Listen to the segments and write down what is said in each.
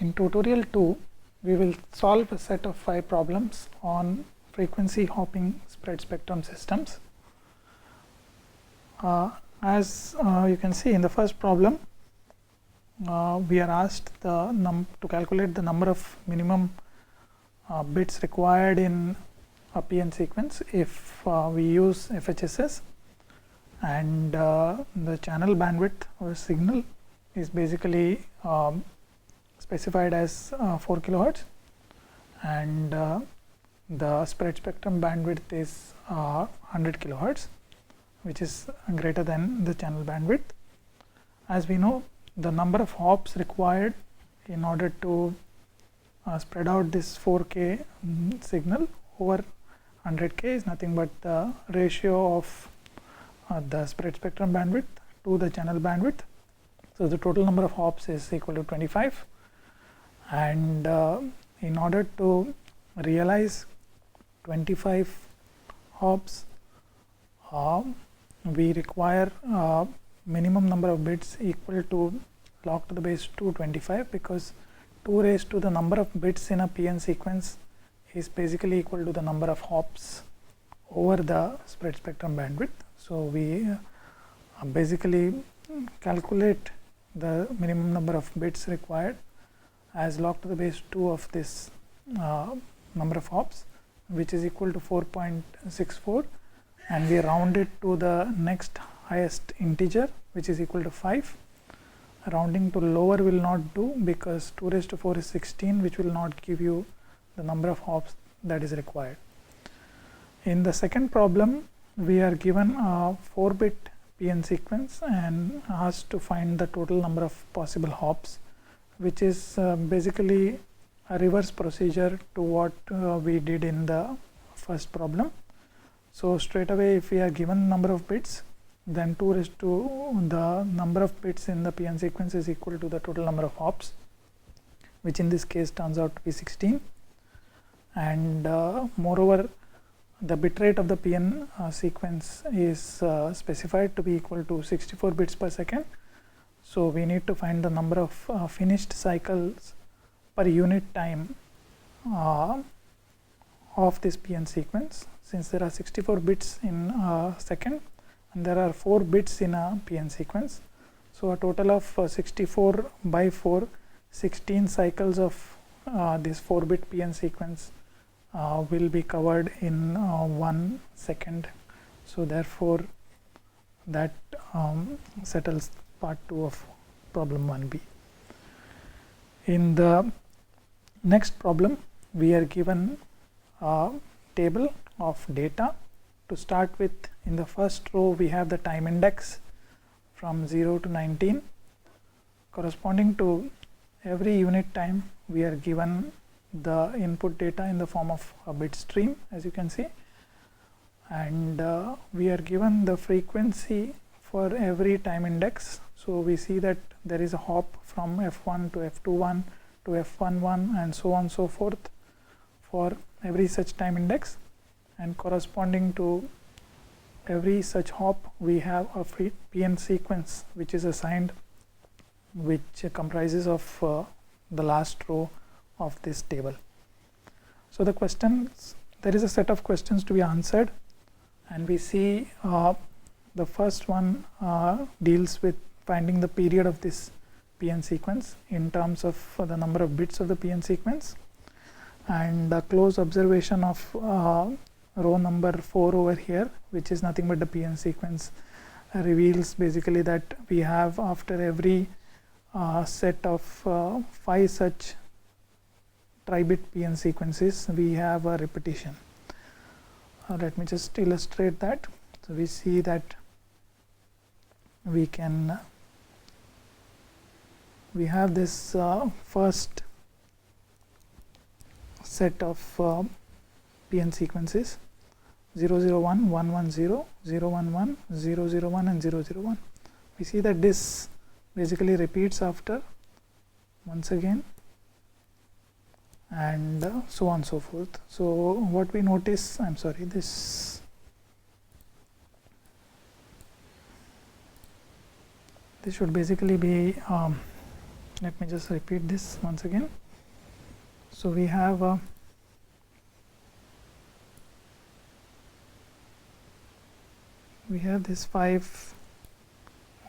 In tutorial 2, we will solve a set of 5 problems on frequency hopping spread spectrum systems. As you can see in the first problem, we are asked to calculate the number of minimum bits required in a PN sequence if we use FHSS, and the channel bandwidth or signal is basically specified as 4 kilohertz, and the spread spectrum bandwidth is 100 kilohertz, which is greater than the channel bandwidth. As we know, the number of hops required in order to spread out this 4K signal over 100K is nothing but the ratio of the spread spectrum bandwidth to the channel bandwidth. So the total number of hops is equal to 25, and in order to realize 25 hops, we require minimum number of bits equal to log to the base 225, because 2 raised to the number of bits in a PN sequence is basically equal to the number of hops over the spread spectrum bandwidth. So we basically calculate the minimum number of bits required as log to the base 2 of this number of hops, which is equal to 4.64, and we round it to the next highest integer, which is equal to 5. Rounding to lower will not do, because 2 raised to 4 is 16, which will not give you the number of hops that is required. In the second problem, we are given a 4-bit PN sequence and asked to find the total number of possible hops, which is basically a reverse procedure to what we did in the first problem. So straight away, if we are given number of bits, then 2 raised to the number of bits in the PN sequence is equal to the total number of hops, which in this case turns out to be 16. And moreover, the bit rate of the PN sequence is specified to be equal to 64 bits per second. So we need to find the number of finished cycles per unit time of this PN sequence, since there are 64 bits in a second and there are 4 bits in a PN sequence. So a total of 64 by 4, 16 cycles of this 4-bit PN sequence will be covered in 1 second. So therefore that settles part 2 of problem 1b. In the next problem, we are given a table of data. To start with, in the first row we have the time index from 0 to 19. Corresponding to every unit time, we are given the input data in the form of a bit stream, as you can see, and we are given the frequency for every time index. So we see that there is a hop from F1 to F21 to F11 and so on and so forth for every such time index, and corresponding to every such hop we have a free PN sequence which is assigned, which comprises of the last row of this table. So the questions, there is a set of questions to be answered, and we see the first one deals with finding the period of this PN sequence in terms of the number of bits of the PN sequence, and a close observation of row number 4 over here, which is nothing but the PN sequence, reveals basically that we have, after every set of 5 such tri-bit PN sequences, we have a repetition. Let me just illustrate that. So we see that we have this first set of PN sequences 001, 110, 011, 001 and 001. We see that this basically repeats after once again, and so on and so forth. So what we notice, I'm sorry, this should basically be let me just repeat this once again. So we have this 5,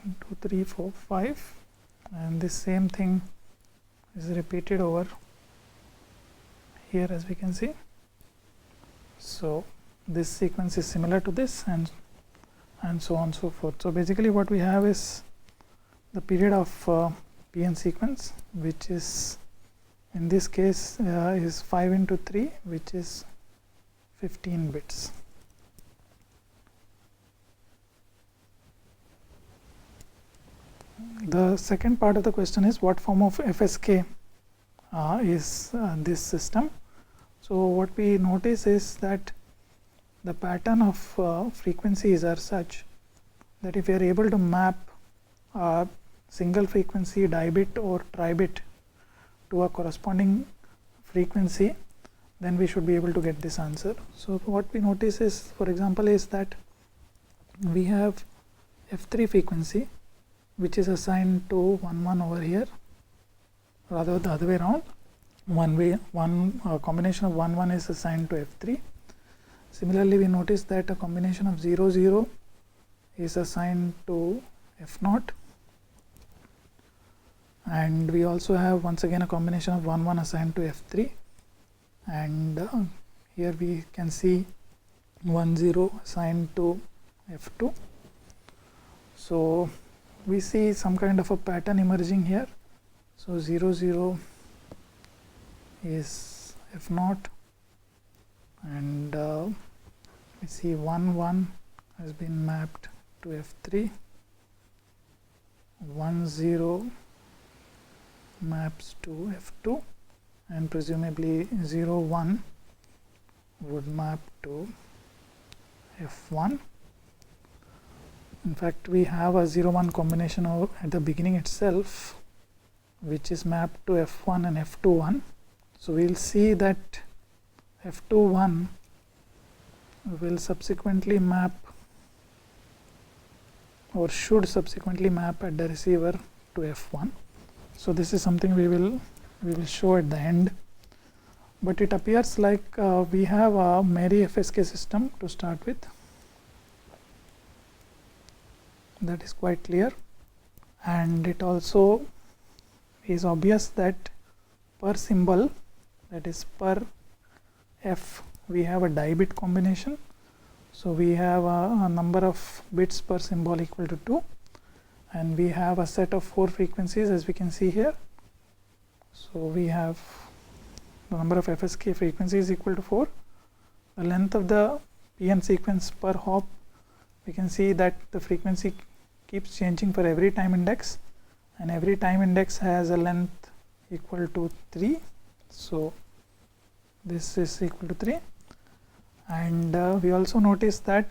1, 2, 3, 4, 5, and this same thing is repeated over here, as we can see. So this sequence is similar to this, and so on and so forth. So basically what we have is the period of PN sequence, which is in this case is 5 into 3, which is 15 bits. The second part of the question is what form of FSK is this system. So what we notice is that the pattern of frequencies are such that if you are able to map a single frequency dibit or tribit to a corresponding frequency, then we should be able to get this answer. So what we notice is, for example, is that we have F3 frequency, which is assigned to 1 1 over here, rather the other way around. One combination of 1 1 is assigned to F3. Similarly, we notice that a combination of 0 0 is assigned to F0, and we also have once again a combination of 1 1 assigned to F3, and here we can see 1 0 assigned to F2. So we see some kind of a pattern emerging here. So 0 0 is F0, and we see 1 1 has been mapped to F3, 1 0 maps to F2, and presumably 0 1 would map to F1. In fact, we have a 0 1 combination at the beginning itself, which is mapped to F1 and F2 1. So we will see that F2 1 will subsequently map, or should subsequently map at the receiver to F1. So this is something we will show at the end. But it appears like we have a merry FSK system to start with. That is quite clear, and it also is obvious that per symbol, that is per F, we have a die-bit combination. So we have a number of bits per symbol equal to 2, and we have a set of 4 frequencies, as we can see here. So we have the number of FSK frequencies equal to 4. The length of the PN sequence per hop, we can see that the frequency keeps changing for every time index, and every time index has a length equal to 3. So this is equal to 3, and we also notice that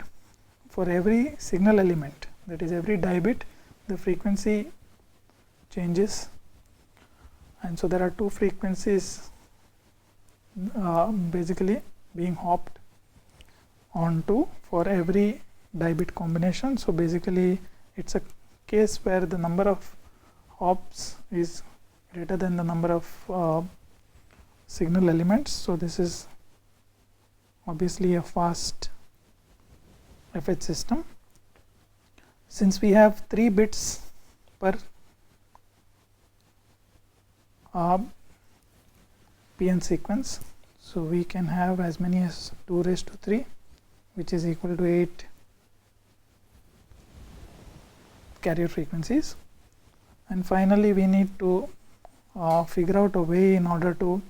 for every signal element, that is every die bit, the frequency changes, and so there are 2 frequencies basically being hopped onto for every die bit combination. So basically it's a case where the number of hops is greater than the number of signal elements. So this is obviously a fast FH system. Since we have 3 bits per PN sequence, so we can have as many as 2 raised to 3, which is equal to 8 carrier frequencies. And finally we need to figure out a way in order to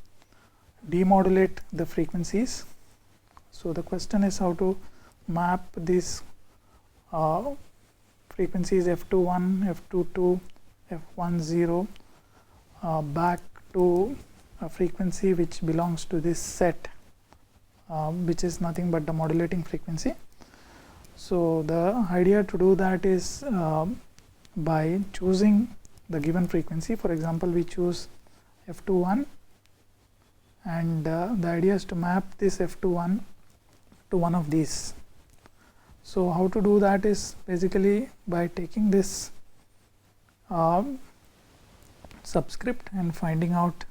demodulate the frequencies. So the question is how to map these frequencies F21, F22, F10 back to a frequency which belongs to this set, which is nothing but the modulating frequency. So the idea to do that is by choosing the given frequency. For example, we choose F21, and the idea is to map this F21 to one of these. So how to do that is basically by taking this subscript and finding out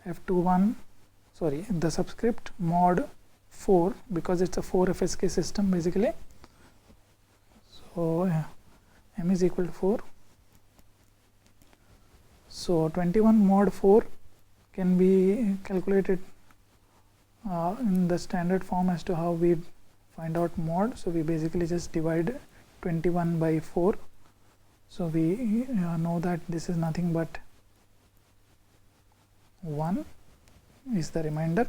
the subscript mod 4, because it's a 4 FSK system basically. So m is equal to 4. So 21 mod 4 can be calculated in the standard form as to how we find out mod. So we basically just divide 21 by 4. So we know that this is nothing but 1 is the remainder.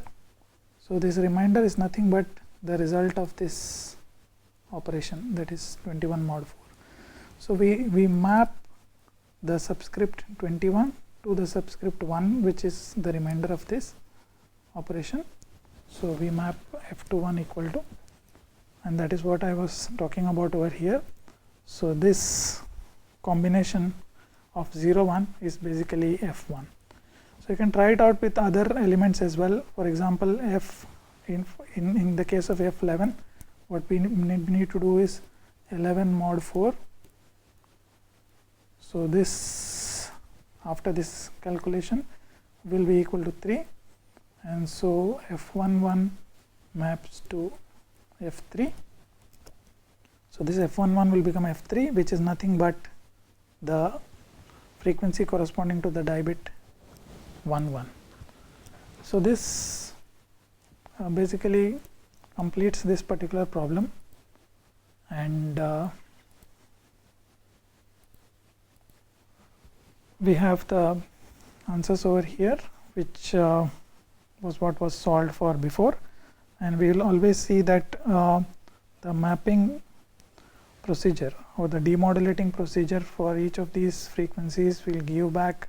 So this remainder is nothing but the result of this operation, that is 21 mod 4. So we map the subscript 21 to the subscript 1, which is the remainder of this operation. So we map f21 equal to, and that is what I was talking about over here. So this combination of 0 1 is basically f1. So you can try it out with other elements as well. For example, in the case of f11, what we need to do is 11 mod 4. So this, after this calculation, will be equal to 3, and so f11 maps to f3. So this f11 will become f3, which is nothing but the frequency corresponding to the die bit 1 1. So this basically completes this particular problem, and we have the answers over here, which was what was solved for before, and we will always see that the mapping procedure or the demodulating procedure for each of these frequencies will give back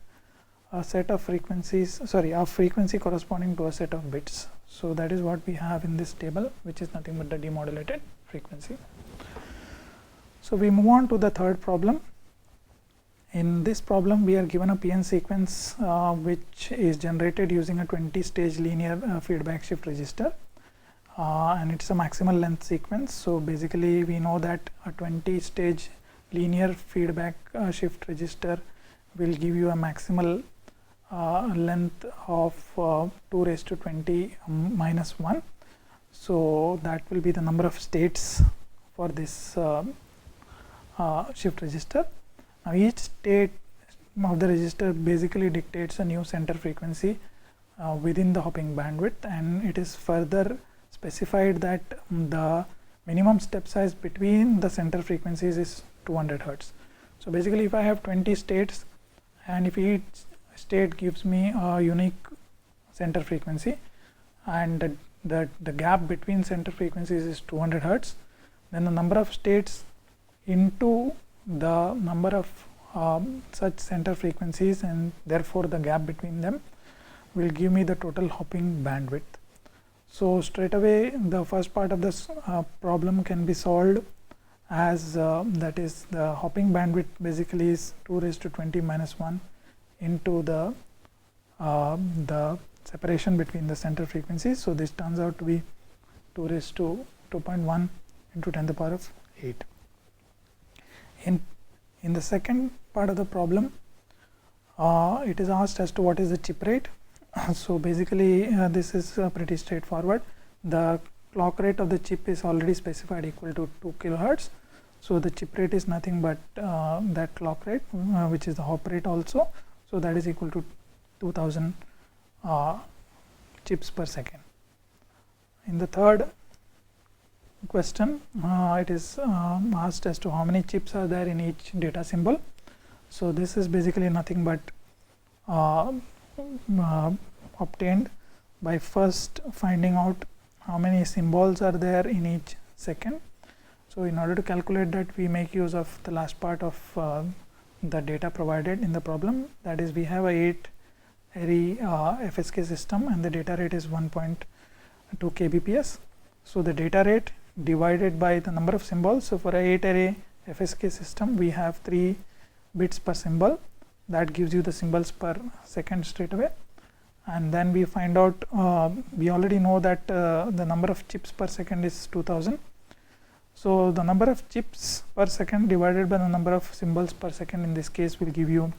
a set of frequencies, a frequency corresponding to a set of bits. So that is what we have in this table, which is nothing but the demodulated frequency. So we move on to the third problem. In this problem, we are given a PN sequence which is generated using a 20-stage linear feedback shift register, and it's a maximal length sequence. So basically we know that a 20-stage linear feedback shift register will give you a maximal length of 2 raised to 20 minus 1. So that will be the number of states for this shift register. Now each state of the register basically dictates a new center frequency within the hopping bandwidth, and it is further specified that the minimum step size between the center frequencies is 200 Hz. So basically if I have 20 states, and if each state gives me a unique center frequency, and the gap between center frequencies is 200 Hz, then the number of states into the number of such center frequencies, and therefore the gap between them, will give me the total hopping bandwidth. So straight away the first part of this problem can be solved as that is the hopping bandwidth basically is 2 raised to 20 minus 1 into the separation between the center frequencies. So this turns out to be 2 raised to 2.1 into 10 to the power of 8. In the second part of the problem, it is asked as to what is the chip rate. So basically this is pretty straightforward. The clock rate of the chip is already specified equal to 2 kilohertz. So the chip rate is nothing but that clock rate, which is the hop rate also. So that is equal to 2000 chips per second. In the third question, it is asked as to how many chips are there in each data symbol. So this is basically nothing but obtained by first finding out how many symbols are there in each second. So in order to calculate that, we make use of the last part of the data provided in the problem. That is, we have a 8 array FSK system, and the data rate is 1.2 kbps. So the data rate divided by the number of symbols. So for a 8 array FSK system, we have 3 bits per symbol. That gives you the symbols per second straight away. And then we find out, we already know that the number of chips per second is 2000. So the number of chips per second divided by the number of symbols per second in this case will give you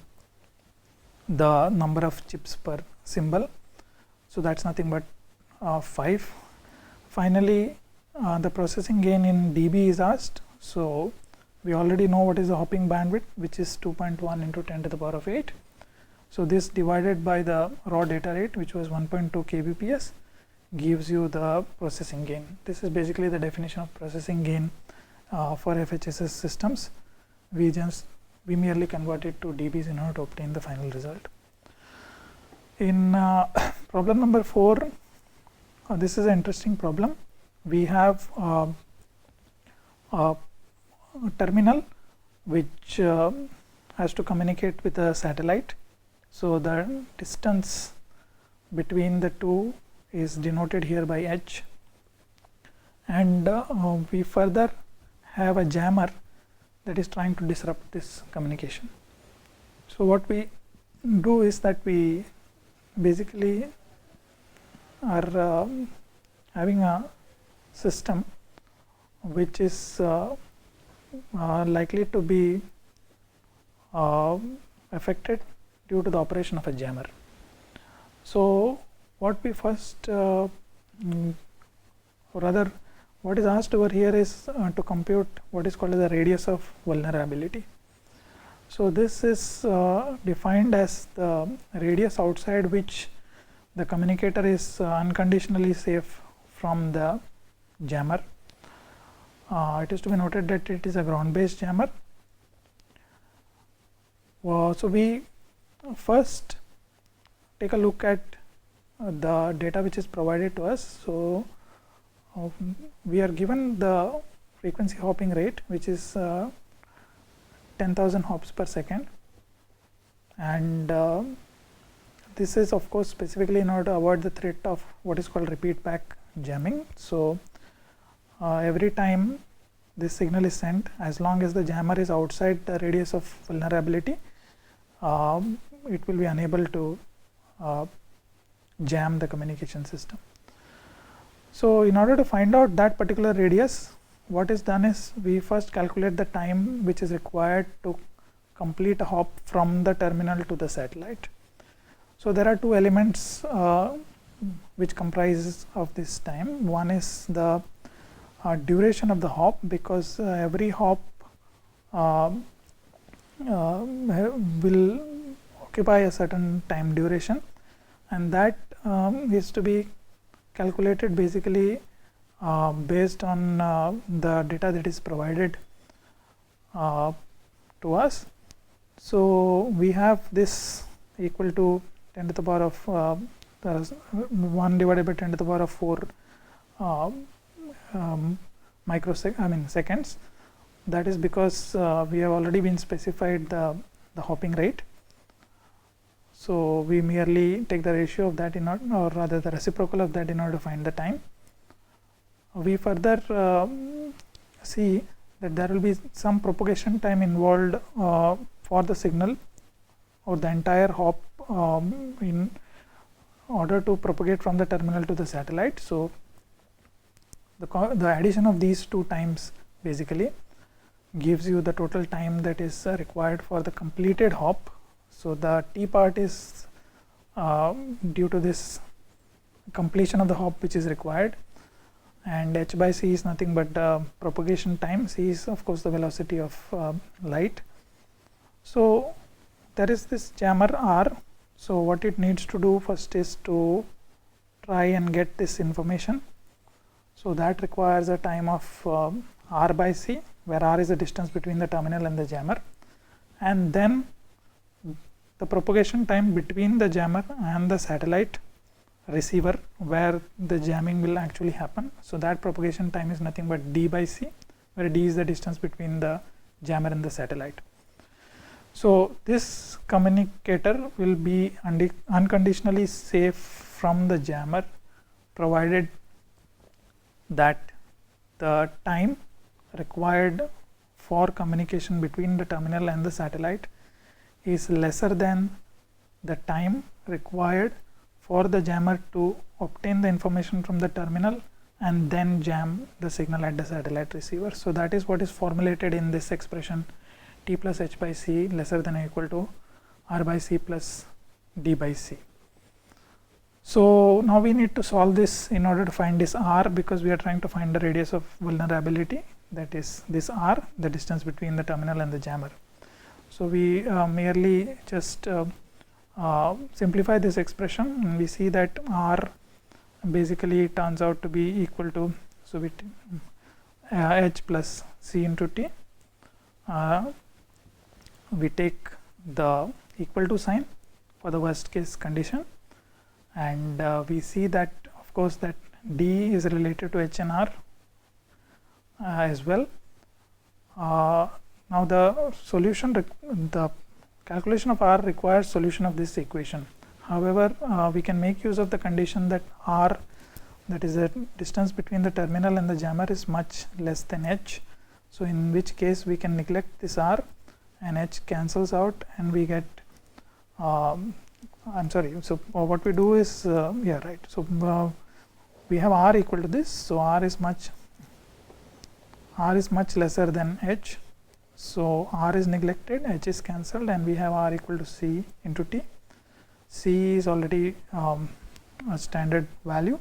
the number of chips per symbol. So that's nothing but 5. Finally, the processing gain in dB is asked. So we already know what is the hopping bandwidth, which is 2.1 into 10 to the power of 8. So this divided by the raw data rate, which was 1.2 kbps, gives you the processing gain. This is basically the definition of processing gain for FHSS systems. We merely convert it to dBs in order to obtain the final result. In problem number 4, this is an interesting problem. We have a terminal which has to communicate with a satellite. So the distance between the two is denoted here by h, and we further have a jammer that is trying to disrupt this communication. So what we do is that we basically are having a system which is likely to be affected due to the operation of a jammer. So what we first or rather what is asked over here is to compute what is called as the radius of vulnerability. So this is defined as the radius outside which the communicator is unconditionally safe from the jammer. It is to be noted that it is a ground-based jammer. So we first take a look at the data which is provided to us. So we are given the frequency hopping rate, which is 10,000 hops per second, and this is of course specifically in order to avoid the threat of what is called repeat back jamming. So every time this signal is sent, as long as the jammer is outside the radius of vulnerability, it will be unable to jam the communication system. So in order to find out that particular radius, what is done is we first calculate the time which is required to complete a hop from the terminal to the satellite. So there are two elements which comprise of this time. One is the duration of the hop, because every hop will occupy a certain time duration, and that is to be calculated basically based on the data that is provided to us. So we have this equal to 10 to the power of 1 divided by 10 to the power of 4 seconds. That is because we have already been specified the hopping rate. So we merely take the ratio of that in order, or rather the reciprocal of that, in order to find the time. We further see that there will be some propagation time involved for the signal or the entire hop in order to propagate from the terminal to the satellite. So the addition of these two times basically gives you the total time that is required for the completed hop. So the t part is due to this completion of the hop which is required, and h by c is nothing but the propagation time. C is of course the velocity of light. So there is this jammer R. So what it needs to do first is to try and get this information. So that requires a time of R by C, where R is the distance between the terminal and the jammer, and then the propagation time between the jammer and the satellite receiver where the jamming will actually happen. So that propagation time is nothing but d by c, where d is the distance between the jammer and the satellite. So this communicator will be unconditionally safe from the jammer, provided that the time required for communication between the terminal and the satellite is lesser than the time required for the jammer to obtain the information from the terminal and then jam the signal at the satellite receiver. So that is what is formulated in this expression: t plus h by c lesser than or equal to r by c plus d by c. So now we need to solve this in order to find this r, because we are trying to find the radius of vulnerability, that is this r, the distance between the terminal and the jammer. So we merely just simplify this expression, and we see that r basically turns out to be equal to, so we h plus c into t. We take the equal to sign for the worst case condition, and we see that of course that d is related to h and r as well. Now the solution, the calculation of r requires solution of this equation. However, we can make use of the condition that r, that is the distance between the terminal and the jammer, is much less than h. So in which case we can neglect this r and h cancels out, and we get I'm sorry, so what we do is yeah, right, so we have r equal to this, so r is much lesser than h, so r is neglected, h is cancelled, and we have r equal to c into t. C is already a standard value,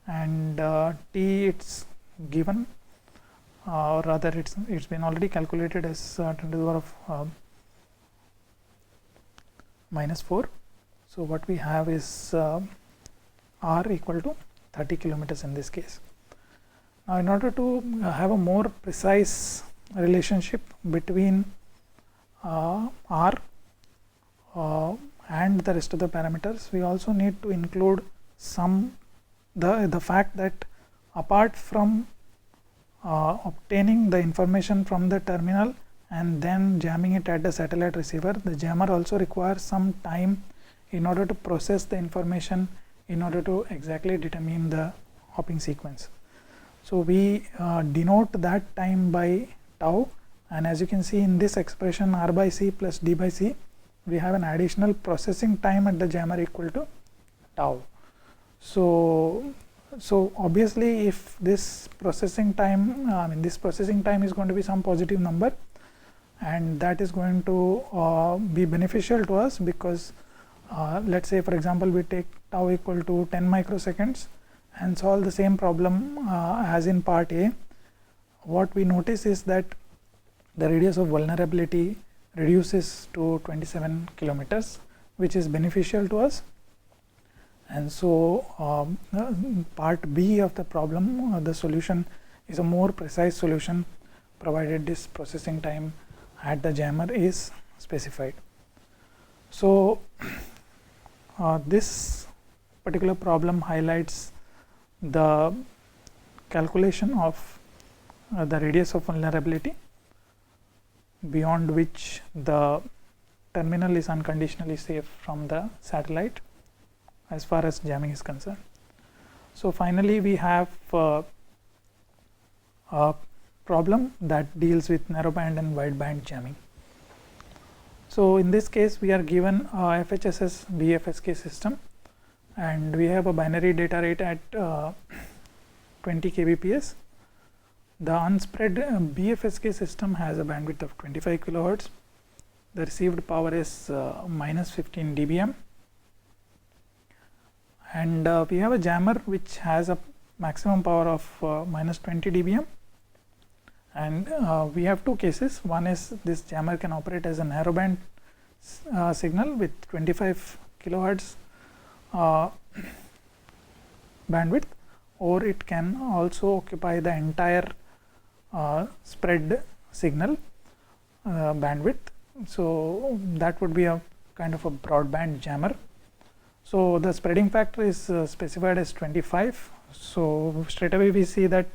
and t it's given, or rather it's been already calculated as 10 to the power of minus 4. So what we have is r equal to 30 kilometers in this case. Now in order to have a more precise relationship between r and the rest of the parameters, we also need to include the fact that apart from obtaining the information from the terminal and then jamming it at the satellite receiver, the jammer also requires some time in order to process the information in order to exactly determine the hopping sequence. So we denote that time by tau, and as you can see in this expression, r by c plus d by c, we have an additional processing time at the jammer equal to tau. So obviously if this processing time, this processing time is going to be some positive number, and that is going to be beneficial to us, because let's say for example we take tau equal to 10 microseconds and solve the same problem as in part A. What we notice is that the radius of vulnerability reduces to 27 kilometers, which is beneficial to us. And so part B of the problem, the solution is a more precise solution provided this processing time at the jammer is specified. So this particular problem highlights the calculation of the radius of vulnerability beyond which the terminal is unconditionally safe from the satellite as far as jamming is concerned. So finally we have a problem that deals with narrowband and wideband jamming. So in this case we are given a FHSS BFSK system, and we have a binary data rate at 20 kbps. The unspread BFSK system has a bandwidth of 25 kilohertz. The received power is minus 15 dBm, and we have a jammer which has a maximum power of minus 20 dBm, and we have two cases. One is this jammer can operate as a narrowband signal with 25 kilohertz bandwidth, or it can also occupy the entire spread signal bandwidth. So that would be a kind of a broadband jammer. So the spreading factor is specified as 25. So straight away we see that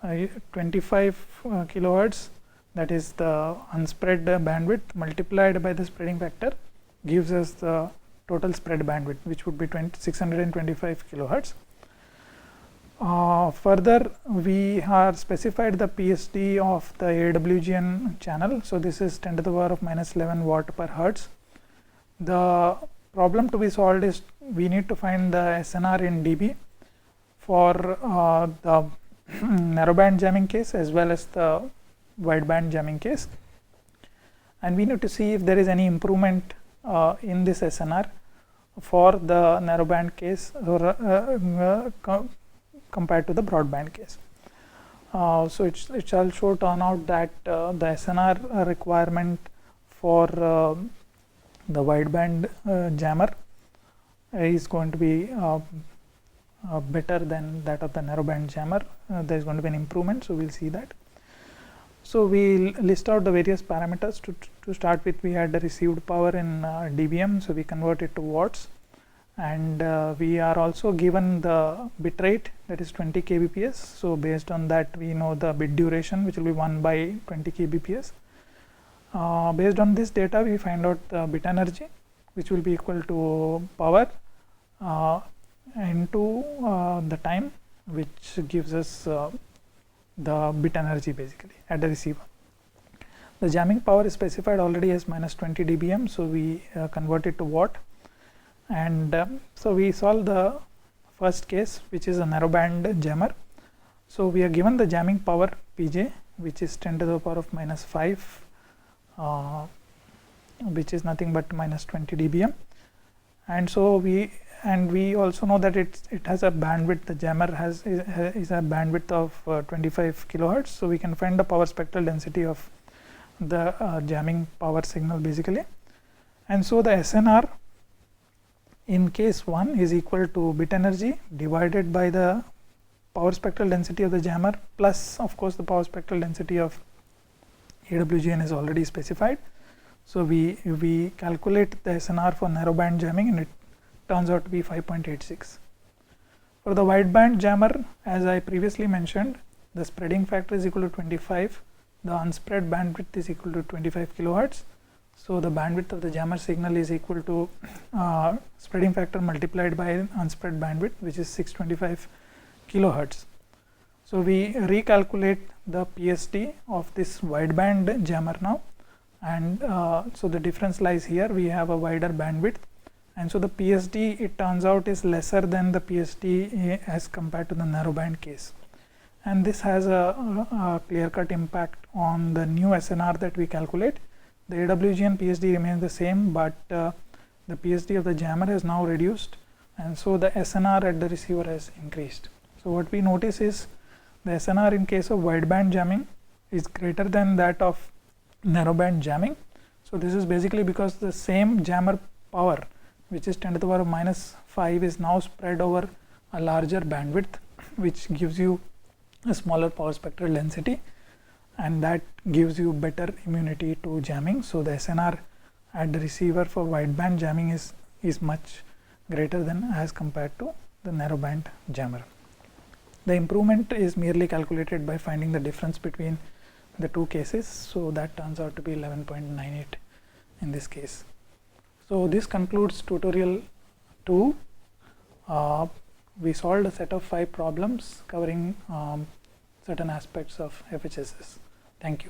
25 kilohertz, that is the unspread bandwidth multiplied by the spreading factor, gives us the total spread bandwidth, which would be 625 kilohertz. Further, we have specified the PSD of the AWGN channel. So this is 10 to the power of minus 11 watt per hertz. The problem to be solved is we need to find the SNR in dB for the narrowband jamming case as well as the wideband jamming case, and we need to see if there is any improvement in this SNR for the narrowband case compared to the broadband case. So it shall show turn out that the SNR requirement for the wideband jammer is going to be better than that of the narrowband jammer. There is going to be an improvement, so we'll see that. So we'll list out the various parameters. To start with, we had the received power in dBm, so we convert it to watts, and we are also given the bit rate, that is 20 kbps. So based on that, we know the bit duration, which will be 1 by 20 kbps. Based on this data, we find out the bit energy, which will be equal to power into the time, which gives us the bit energy basically at the receiver. The jamming power is specified already as minus 20 dBm, so we convert it to watt. And so we solve the first case, which is a narrowband jammer. So we are given the jamming power Pj, which is 10 to the power of minus 5, which is nothing but minus 20 dBm. And so we also know that it has a bandwidth. The jammer is a bandwidth of 25 kilohertz. So we can find the power spectral density of the jamming power signal basically. And so the SNR in case 1 is equal to bit energy divided by the power spectral density of the jammer plus, of course, the power spectral density of AWGN is already specified. So we calculate the SNR for narrowband jamming, and it turns out to be 5.86. For the wideband jammer, as I previously mentioned, the spreading factor is equal to 25. The unspread bandwidth is equal to 25 kilohertz. So the bandwidth of the jammer signal is equal to spreading factor multiplied by unspread bandwidth, which is 625 kilohertz. So we recalculate the PSD of this wideband jammer now, and so the difference lies here. We have a wider bandwidth, and so the PSD, it turns out, is lesser than the PSD as compared to the narrowband case. And this has a clear-cut impact on the new SNR that we calculate. The AWGN PSD remains the same, but the PSD of the jammer has now reduced, and so the SNR at the receiver has increased. So what we notice is the SNR in case of wideband jamming is greater than that of narrowband jamming. So this is basically because the same jammer power, which is 10 to the power of minus 5, is now spread over a larger bandwidth, which gives you a smaller power spectral density, and that gives you better immunity to jamming. So the SNR at the receiver for wideband jamming is much greater than as compared to the narrowband jammer. The improvement is merely calculated by finding the difference between the two cases, so that turns out to be 11.98 in this case. So this concludes tutorial 2. We solved a set of 5 problems covering certain aspects of FHSS. Thank you.